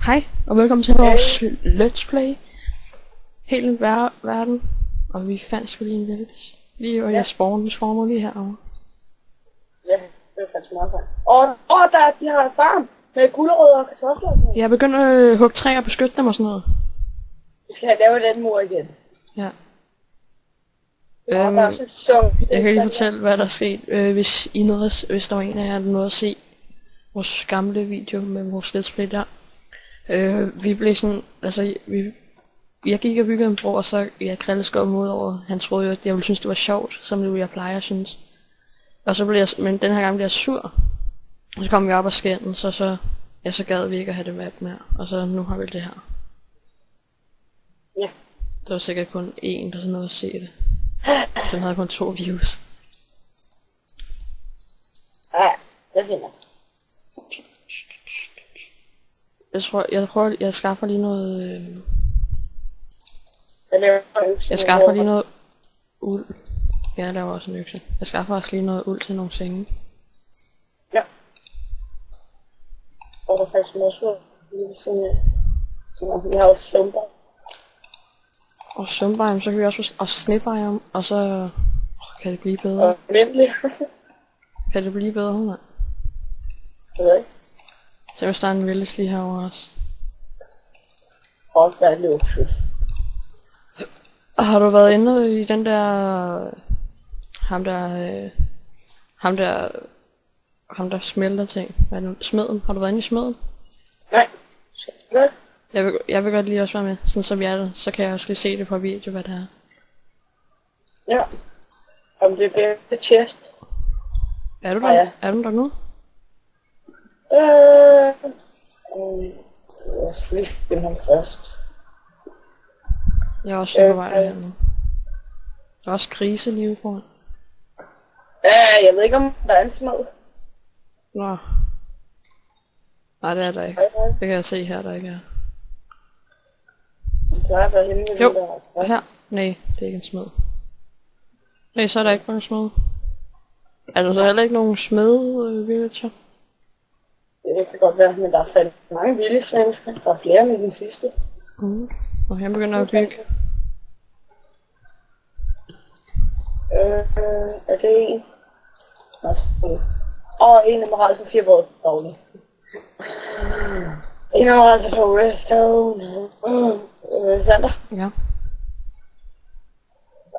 Hej, og velkommen til vores Let's Play. Helt verden. Og vi fandt sgu lige en village. Lige hvor jeg spawner lige herovre. Ja, det er faktisk meget fedt. Og der de har farm med gulerødder og kartofler og sådan noget. Jeg er begyndt at hugge træer og beskytte dem og sådan noget. Vi skal have lavet den mur igen. Ja. Der er også et sum. Jeg kan lige fortælle, hvad der er sket. Hvis der var en af jer, der nåede at se vores gamle video med vores Let's Play der. Vi blev sådan, altså jeg gik og byggede en bro, og så Krille skrev mod over. Han troede jo, at jeg ville synes, det var sjovt, som jeg plejer at synes. Og så blev jeg, men den her gang blev jeg sur. Og så kom vi op og skændes, så gad vi ikke at have det map mere. Og så nu har vi det her. Ja. Der var sikkert kun én, der nåede at se det. Den havde kun 2 views. Ja, det finder Jeg skaffer lige noget... Jeg skaffer lige noget uld. Ja, jeg laver også en økse. Jeg skaffer også lige noget uld til nogle senge. Ja. Og der er faktisk også lige sådan vi har også sumper. Og sumbiome, så kan vi også snebiome, og så kan det blive bedre. Og almindelig. Kan det blive bedre, mand? Jeg ved ikke. Så hvis der er en village lige herovre også. Og der er luksus. Har du været inde i den der... Ham der smelter ting? Hvad er det? Smeden? Har du været inde i smeden? Nej. Godt. Jeg vil godt lige også være med, sådan som jeg er der. Så kan jeg også lige se det på video, hvad det er. Ja. Om det bliver til chest. Er du der? Ja. Er du der nu? Jeg skal lige finde ham først. Jeg er også på vej derhen nu. Der er også grise lige ude foran. Jeg ved ikke om der er en smed. Nå. Nej, det er der ikke. Det kan jeg se her, der ikke er. Det plejer at være henne ved Jo, den der. her. Nej, det er ikke en smed. Nej, så er der ikke nogen smed. Er der så heller ikke nogen smed-villager? Det kan godt være, men der er faldet mange vilde svensker. Der er flere med den sidste. Og han begynder at bygge. Er det en? En emerald for 4 våd. Dårligt. En emerald for 2 redstone. Sander? Ja.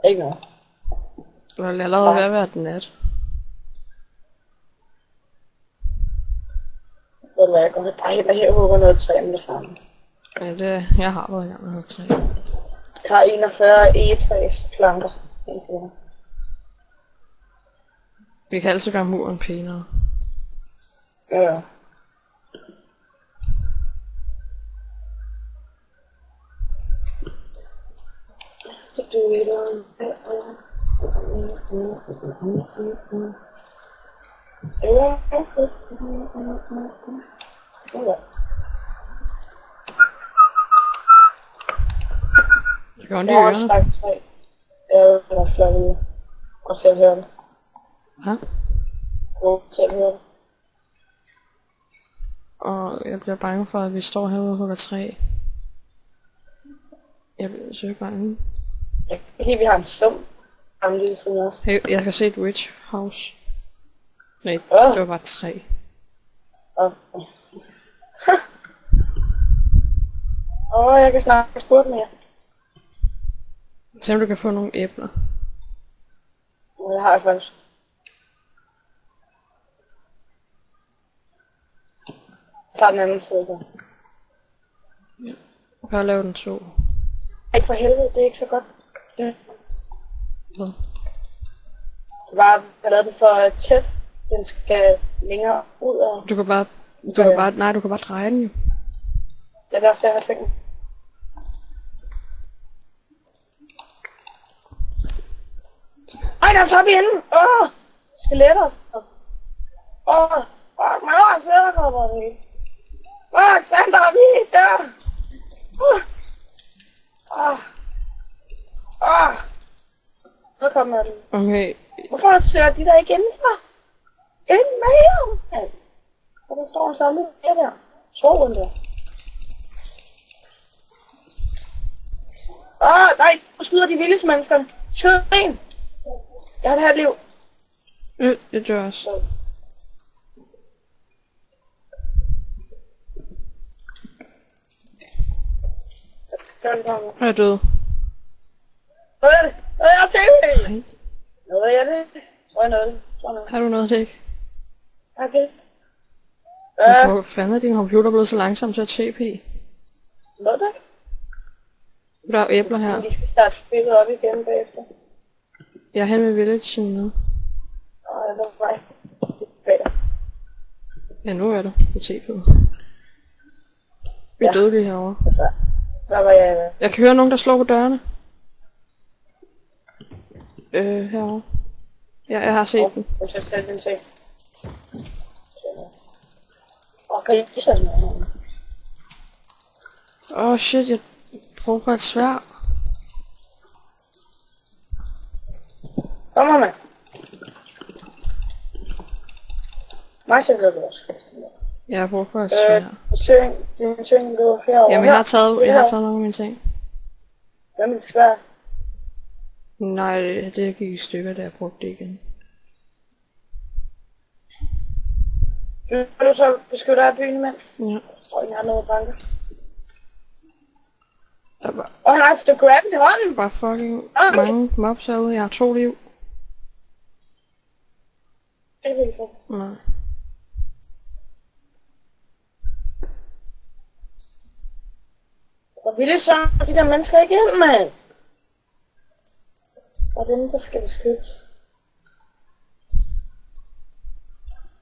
Ikke noget. Det er allerede ved at være den nat. Ved du hvad, jeg går her og hugger noget træ med det samme. Ja, jeg har været i gang med at hugge træ. Jeg har 41 egetræs planker. Vi kan altid gøre muren pænere. Ja. Så du vil Det gør ondt i ørerne. Jeg er flot ude. Og selv høre det. Hvad? Og selv høre det. Og jeg bliver bange for, at vi står herude og hugger træ. Jeg bliver så ikke bange. Jeg kan lide, at vi har en sum. Jamen lige siden også. Hey, jeg kan se et rich house. Nej, det var bare et træ. Jeg kan snakke spurgt mere. Se om du kan få nogle æbler. Det har jeg faktisk. Jeg tager den anden side så. Ja. Du kan lave den 2. Ikke for helvede, det er ikke så godt. Ja. Hvad? Jeg lavede den for tæt. Den skal længere ud og... Du kan bare dreje den jo. Ja, det er også det, jeg har tænkt. Ej, der er så inde! Skeletter! Fuck, man har sæderkopper det hele. Fuck, Sander, vi er der! Så kommer den. Okay. Hvorfor søger de der ikke indenfor? Inden med ham! Og der står en samlet der. Soven der. Nej, nu skyder de vildeste mennesker. Skyd en. Jeg har det her liv. Jeg dør også. Jeg er død. Hvad er det? Jeg har tv! Nej. Noget er det? Tror jeg noget. Har du noget, ikke? Okay. Hvorfor fanden er din computer blevet så langsom til at TP? Noget der? Der er æbler her. Vi skal starte spillet op igen bagefter. Jeg er hen ved Village nu. Det var mig. Bagefter. Ja, nu er du på TP. Vi er dødelige herovre. Der var jeg... Jeg kan høre nogen, der slår på dørene. Herovre. Ja, jeg har set den. Jeg skal sætte den til. Kan I ikke sætte noget? Shit, jeg bruger et sværd. Kom med. Mig sætter du også. Jeg bruger et sværd. Dine ting går herovre. Jamen, jeg har taget nogle af mine ting. Hvad med det svært? Nej, det gik i stykker, da jeg brugte det igen. Vil du så beskytte af byen imens? Ja. Jeg tror ikke, jeg har noget banker. Der Han har et stykke grab i hånden! var fucking mange mobs herude. Jeg har 2 liv. Det vil så. Nej. Hvor ville så de der mennesker igen, mand? Og dem, der skal beskyttes.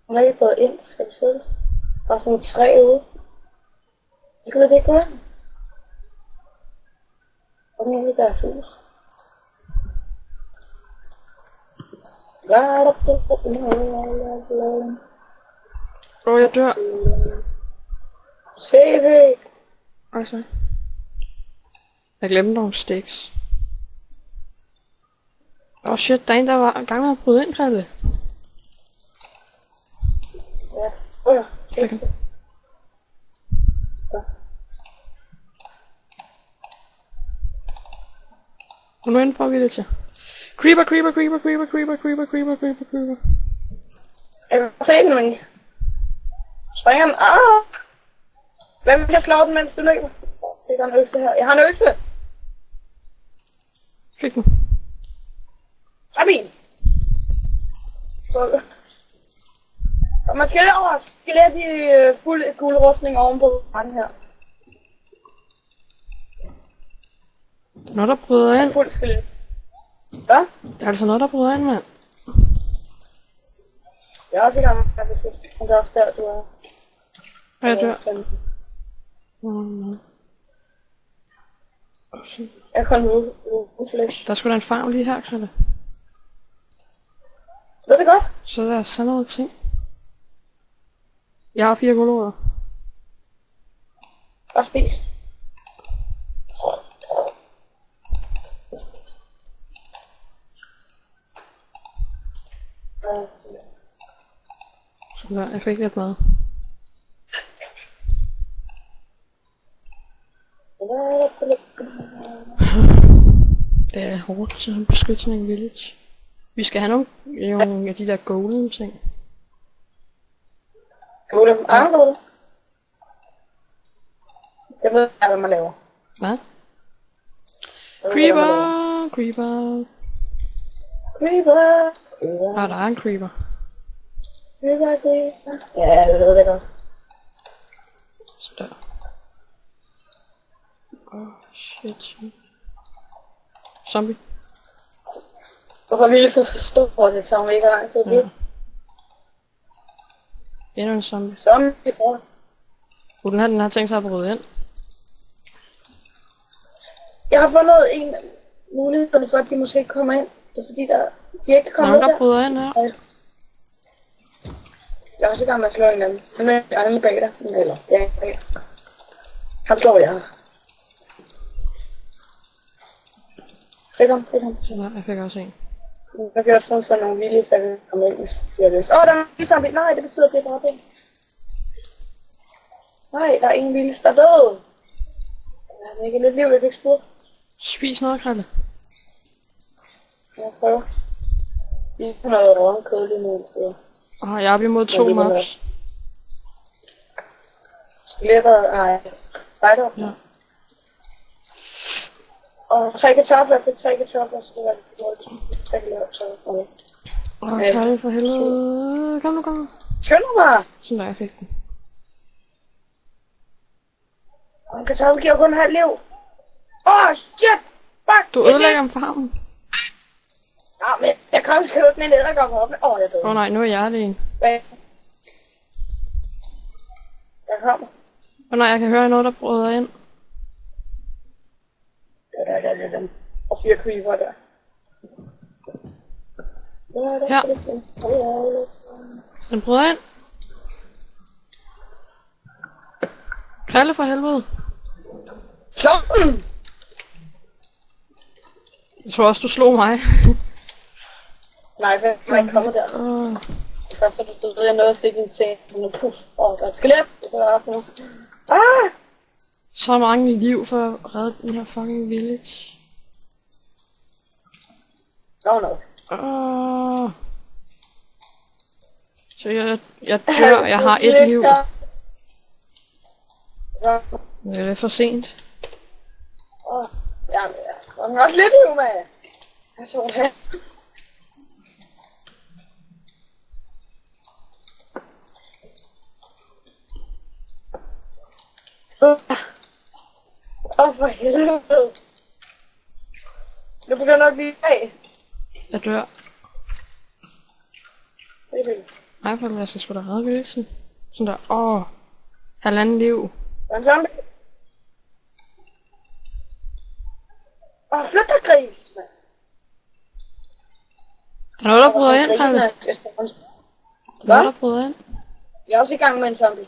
Hun er ikke fået ind, der skal beskyttes. Der er sådan et træ ude. Jeg gider det ikke gå ind. Og nu er det deres hus. Jeg dør. TV! Altså. Jeg glemte nogle sticks. Shit, der er en, der var i gang med at bryde ind, Krille. Ja, Fik han. Og nu får vi det til. Creeper. Jeg kan se den, men... Springer den? Hvem kan slå den, mens du løber? Det er en økse her. Jeg har en økse! Fik den. Kom ind! Og man skal over skelet i fuld gul rustning ovenpå den her. Noget, der bryder ind. Fuld skelet. Hvad? Der er altså noget, der bryder ind, mand. Jeg er også i gang med at beskytte. Men det er også der, du er. Og jeg dør. Jeg kan nu flash. Der er sgu da en farm lige her, Krille. Ved det godt? Så der er sådan noget ting. Jeg har 4 gulerødder. Bare spis. Sådan der, jeg fik lidt mad. Det er hårdt til at beskytte sådan en village. Vi skal have nogle af de der golden ting. Golem? Golem? Jeg ved ikke, hvad man laver. Hvad? Creeper! Creeper! Der er en creeper. Ja, jeg ved det godt. Så der. Shit. Zombie. Hvorfor ville så stort, det tager mig ikke lang tid at blive? Endnu en zombie. Zombie for. Den har tænkt sig at bryde ind. Jeg har fundet en mulighed for, at de måske kommer ind. Det er fordi, de ikke kommer Nogen, ud der bryder ind her. Jeg er også i gang med at slå en af dem. Han er lige bag dig. Eller, ja, bag dig. Ham slår jeg. Fik ham. Så der, jeg fik også en. Jeg gjorde sådan nogle vilje, så jeg kan komme ind, hvis de har lyst. Der er en vilje zombie. Nej, det betyder, at det er bare det. Nej, der er ingen vilje, der er død. Jeg har ikke lidt liv, jeg kan ikke spure. Spis noget, Krille. Jeg prøver. Vi har noget rådenkød lige nu. Og jeg er oppe imod 2 mobs. Skeletter, nej. Spider. Ja. Og 3 kartofler, jeg fik 3 kartofler, så det var lidt dårligt. 3 kartofler. Åh, Krille for helvede. Kom nu, kom nu. Skynd mig! Sådan der, jeg fik den. Og en kartoffel giver kun halv liv. Shit! Fuck! Du ødelægger om farmen. Ja, men jeg kan skrive den en edderkop op. Jeg døde. Nej, nu er jeg det en. Jeg kommer. Nej, jeg kan høre noget, der bryder ind. Der. Og 4 creeper der. Her. Den bryder ind. Krille for helvede. Slå den! Jeg tror også, du slog mig. Nej, jeg er ikke kommet der. Først så du ved, jeg nåede at se din ting. Puff. Der er et skelet. Det er også nu. Så mange liv for at redde den her fucking village. No. Så jeg dør, jeg har 1 liv. Det er lidt for sent. Jamen, jeg har også lidt liv med. Jeg så det. For helvede. Nu begynder at blive af. Jeg dør. Det er det. Ej, for jeg skal sgu da redde villagen. Sådan der, 1,5 liv. Der er en zombie. Flyt dig, gris, mand. Der er noget, der bryder ind, Krille. Der er noget, der bryder ind. Jeg er også i gang med en zombie.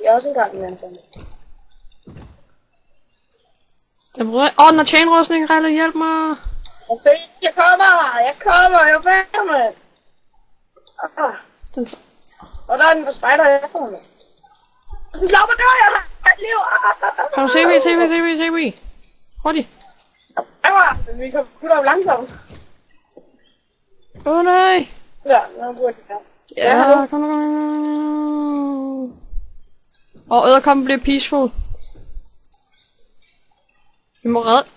Den bryder ind. Den har chainrustning, Krille, hjælp mig. Jeg kommer, jeg er færdig, mand. Den så... Og der er den på spider, jeg efter mig. Den klapper der, jeg har et liv. Kan du CB? Hurtigt. Men vi kan putte op langsomt. Nej. Ja, nu burde det her. Ja, kom nu. Edderkoppen bliver peaceful. Vi må redde.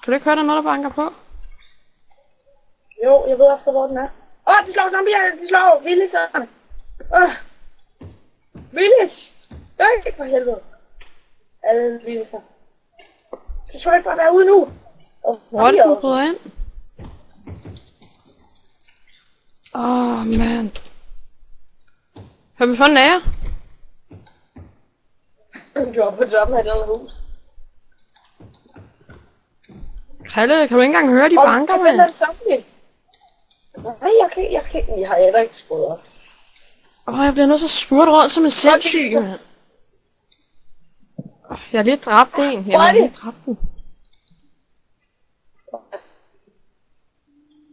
Kan du ikke høre, der er noget, der banker på? Jo, jeg ved også, hvor den er. De slår zombier, de slår villagerne. Village! Ikke for helvede. Alle villager. Skal du ikke bare være ude nu? Hvor er det, den bryder ind? Man. Har vi fået en nære? Du er på toppen af et eller andet hus. Krille, kan du ikke engang høre, de banker, mand? Nej, jeg kan ikke. Jeg har heller ikke spurgt op. Jeg bliver nødt til at spurte rundt som en sindssyg, mand. Jeg har lige dræbt en. Jeg har lige dræbt den.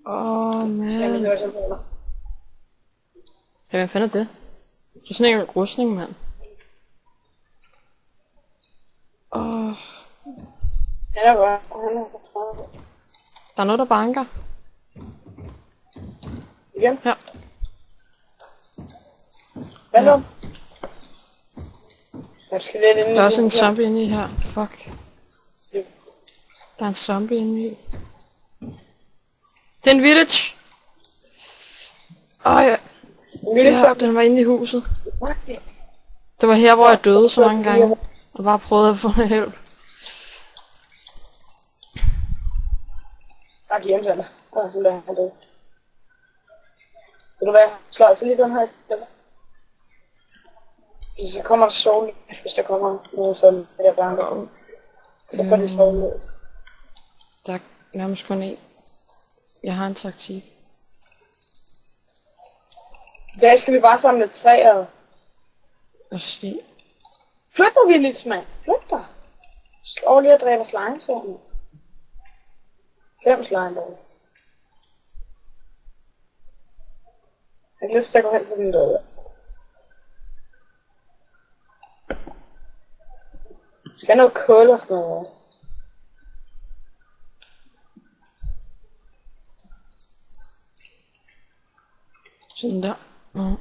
Man. Ja, hvad fanden er det? Det er sådan en rustning, mand. Han er bare. Der er noget, der banker. Igen? Ja. Hvad nu? Der er også en zombie inde i her. Fuck. Der er en zombie inde i. Det er en village. Ja, den var inde i huset. Det var her, hvor jeg døde så mange gange. Og bare prøvede at få noget hjælp. Jeg kan hjemme til dig. Sådan der, han døde. Ved du hvad? Slå altså lige den her i stedet. Så kommer der sol, hvis der kommer noget sådan, der banker. Så får de sol ud. Der er nærmest kun en. Jeg har en taktik. I dag skal vi bare samle træer. Og sige. Flyt dig, Willis, mand. Flyt dig. Slå lige at dræbe slime, sådan. Glem slime, dog. Jeg har lyst til at gå hen til den døde. Du skal have noget kul og sådan noget også. Sådan der. Mm.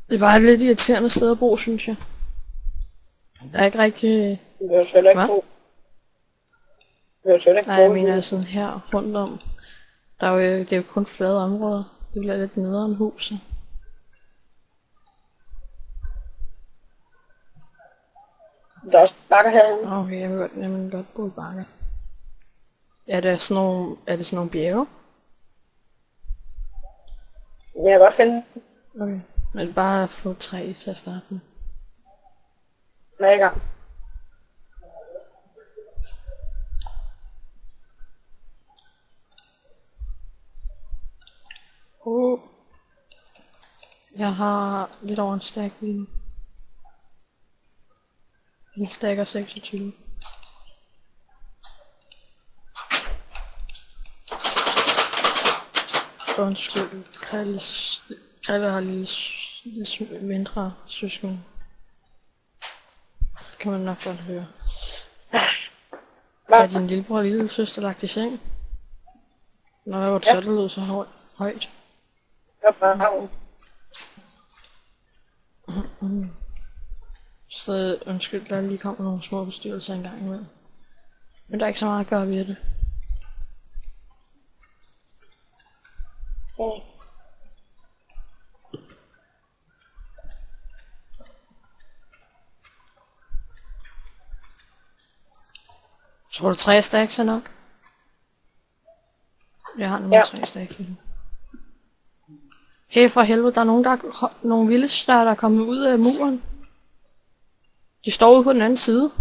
Det er bare et lidt irriterende sted at bo, synes jeg. Der er ikke rigtig... Det er jo slet ikke Hva? god. Det er jo slet ikke Nej, jeg god. mener sådan her rundt om. Der er jo, det er jo kun flade områder. Det bliver lidt nederen huset. Der er også bakker herinde. Okay, jeg vil godt bo i bakker. Er det sådan nogle bjerge? Jeg kan godt finde Okay. Men det er bare at få træ til at starte med. med i gang. Jeg har lidt over en stack lige nu. En stack er 26. Undskyld, Krille har lidt mindre søskende. Det kan man nok godt høre. Hvad? Er din lillebror og lille søster lagt i seng? Nå, jeg var så, der lød så højt. Jeg er bare Så undskyld, der lige kommer nogle små bestyrelser engang imellem. Men der er ikke så meget at gøre ved det. Tror du 3 stacks er nok? Jeg har nemlig 3 stacks lige nu. Hey, for helvede, der er nogle village der er kommet ud af muren. De står ude på den anden side.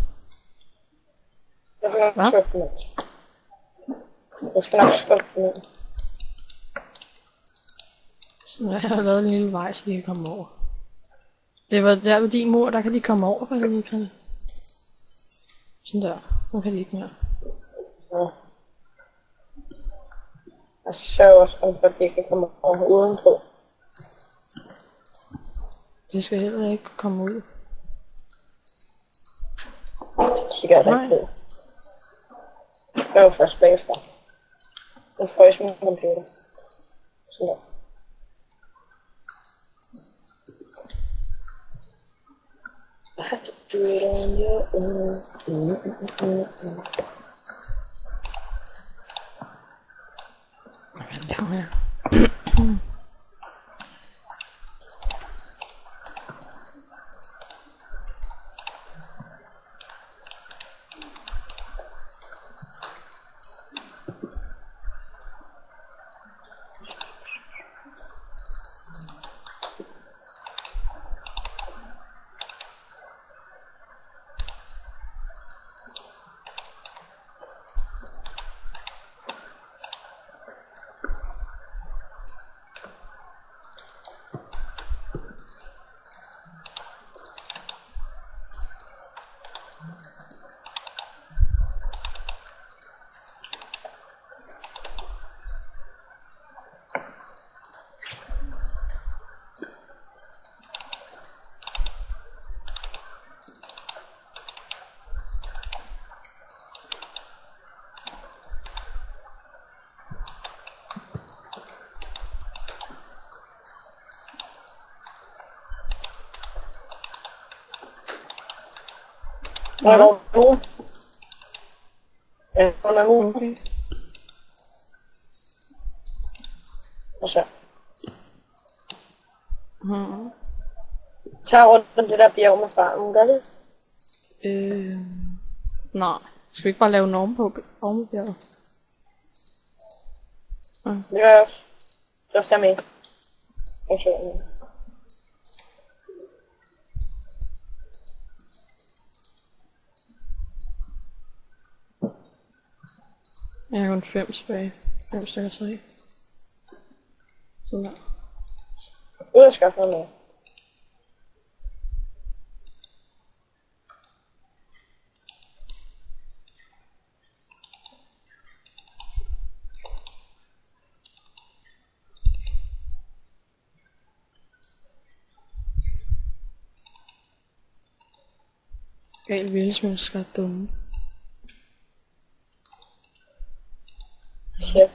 Jeg skal nok Hva? skubbe den ud. Jeg skal nok skubbe den ud. Så jeg har lavet en lille vej, så de kan komme over. Det var der ved din mur, der kan de komme over, for helvede, Krille. Sådan der. Nu kan de ikke mere. Ja. Jeg sørger også om, at de kan komme over udenpå. De skal heller ikke komme ud. Det kigger jeg da Nej. ikke på. Jeg var først bagefter. Den frøs min computer. Sådan der. I have to do it on your own. Hvad laver jeg? Må jeg gå nu? Ja, under nu. Okay. Og så. Tag rundt på det der bjerg med farmen, gør det? Nej. Skal vi ikke bare lave en oven på bjerget? Det gør jeg også. Det er også jeg med. Jeg så med. Jeg har kun 5 tilbage. 5 stykker 3. Sådan der. Ud og skaffe noget mere. Galt vildsmennesker er dumme. Ja.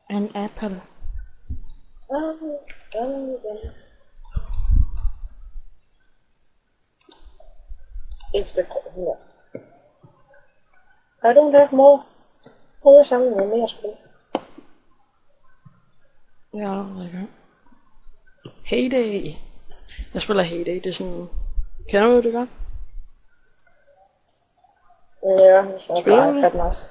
An apple. Et stykke her. I don't have more. Prøv at samle noget mere spil. Jeg er allerede i gang. Heyday. Jeg spiller Heyday, det er sådan... Kender du det godt? Ja, så Spiller du bare det? også.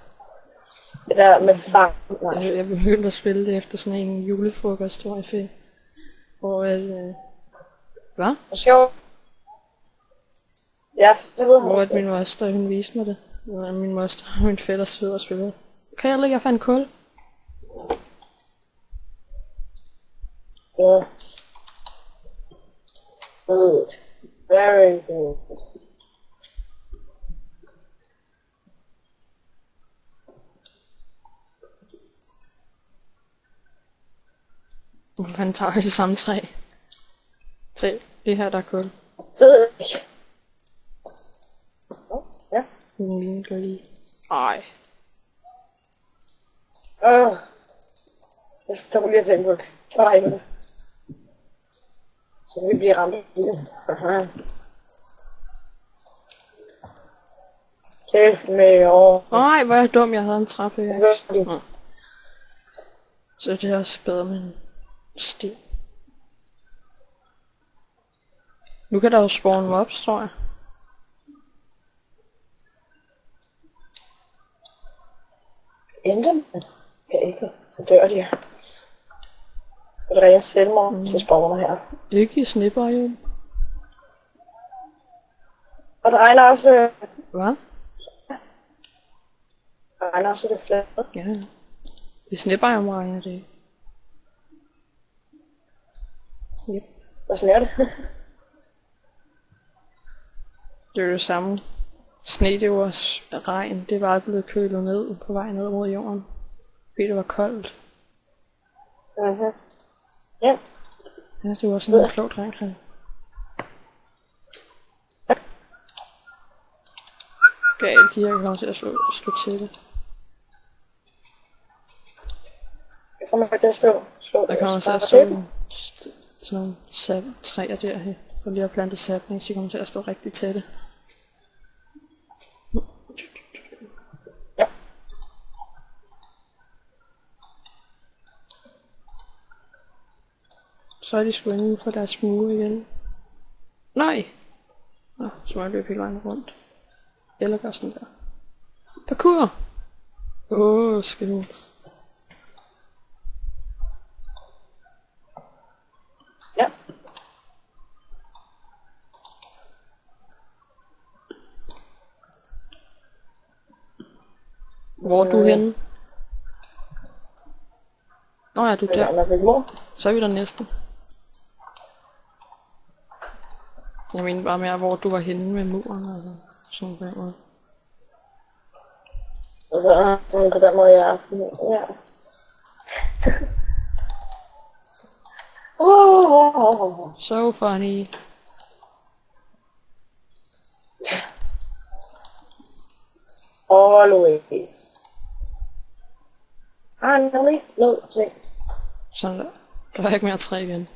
Det der med fang. Nej. Jeg begyndte at spille det efter sådan en julefrokost, hvor jeg fik. Hvor hvad? Og sjovt. Ja, det ved Hvor jeg. at min moster, hun viste mig det. Hvor min moster og min fætter sidder og spiller. Kan jeg lægge, jeg fandt kul? Ja. Good. Very good. Hvor fanden tager jeg det samme træ? Se, det her der er kul. Så. Ja. Den ligner godt lige. Ej. Jeg står lige at tænke på det. Så regner det. Så vi bliver ramt af det. Kæft med år. Ej, hvor er jeg dum, jeg havde en trappe. Ja. Så det er også bedre med en sten. Nu kan der jo spawne mobs, tror jeg. Enderman? Ja, ikke. Så dør de. Det er rent selvmord, så spawner her. Ikke i snebiomen. Og der regner også... Hvad? Der regner også det flade. Ja. I snebiomen regner det ikke. Yep. Hvad sådan er det? Det er jo det samme. Sne, det var også regn. Det var blevet kølet ned på vej ned mod jorden. Fordi det var koldt. Mhm. Ja. Ja, det var sådan en klogt regn. Galt, de her kommer til at slå til det. Jeg kommer til at slå. Der kommer til at stå sådan nogle træer der her. For lige at plante saplings, de kommer til at stå rigtig tætte. Ja. Så er de sgu inden for deres mure igen. Nej! Nå, så må jeg løbe hele vejen rundt. Eller gør sådan der. Parkour! Skills. Ja. Hvor er du henne? Nå ja, du er der. Jeg fik mor. Så er vi der næsten. Jeg mener bare mere, hvor du var henne med muren, altså. Sådan på den måde. Og så sådan på den måde, jeg er sådan, ja. So funny. Always. No, ting. Sådan der. Der er ikke mere træ igen.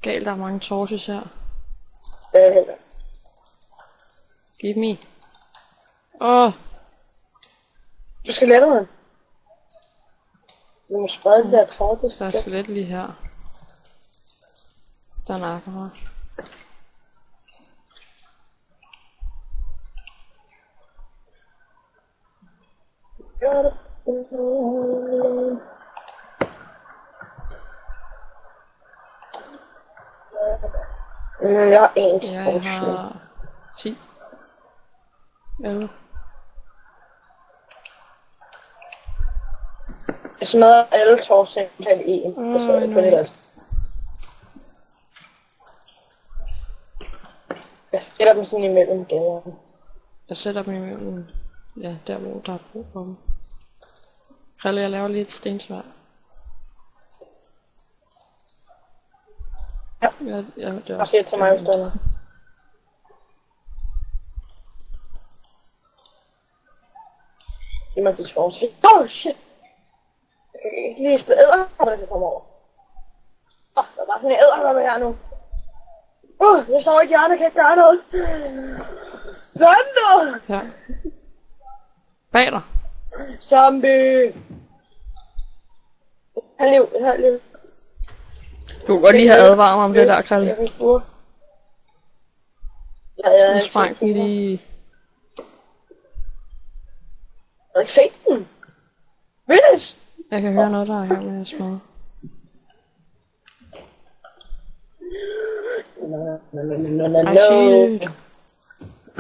Galt, der er mange torches her. Give me. Du skal lette den. Du må sprede det der tortes. Der er skelet lige her. Der er nakker her. Gør det. Jeg har en. Ja, jeg har 10. 11. Jeg smadrer alle torsen til en. Jeg smadrer på det der. Jeg sætter dem sådan imellem gaderne. Jeg sætter dem imellem. Ja, der hvor der er brug for dem. Krille, jeg laver lige et stensværd. Ja, det Og var. siger til mig, hvis der er noget. Giv mig til sports. Oh shit! Jeg kan ikke lige spille æderkopper, der kan komme over. Der er bare sådan en æderkoppe her nu. Jeg står i et hjørne, kan ikke gøre noget. Sådan nu! Ja. Bag dig. Zombie! Et halvt liv. Du kunne godt lige have advaret mig om det der, Krille. Jeg kan spurgte. Ja, Du sprang den lige. Jeg har ikke set den. Vindes! Jeg kan høre noget, der er i gang med at smadre. I see it.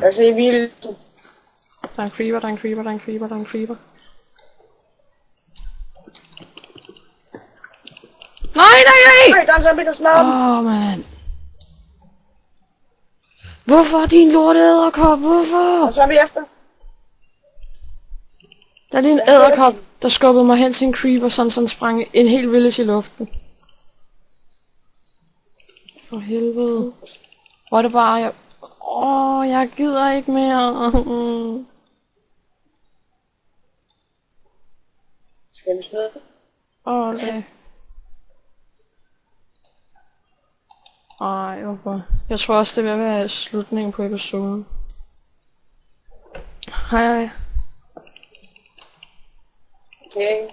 Jeg ser vildt. Der er en creeper, der er en creeper, der er en creeper, der er en creeper. Nej! Der er en zombie, der smadrer dem. Man. Hvorfor din lorte æderkop? Hvorfor? Der er en zombie efter. Der er lige en æderkop, der skubbede mig hen til en creeper, sådan så den sprang en hel village i luften. For helvede. Hvor er det bare, jeg gider ikke mere. Skal vi smide? Okay. Ej, hvorfor? Jeg tror også, det vil være slutningen på episoden. Hej. Okay.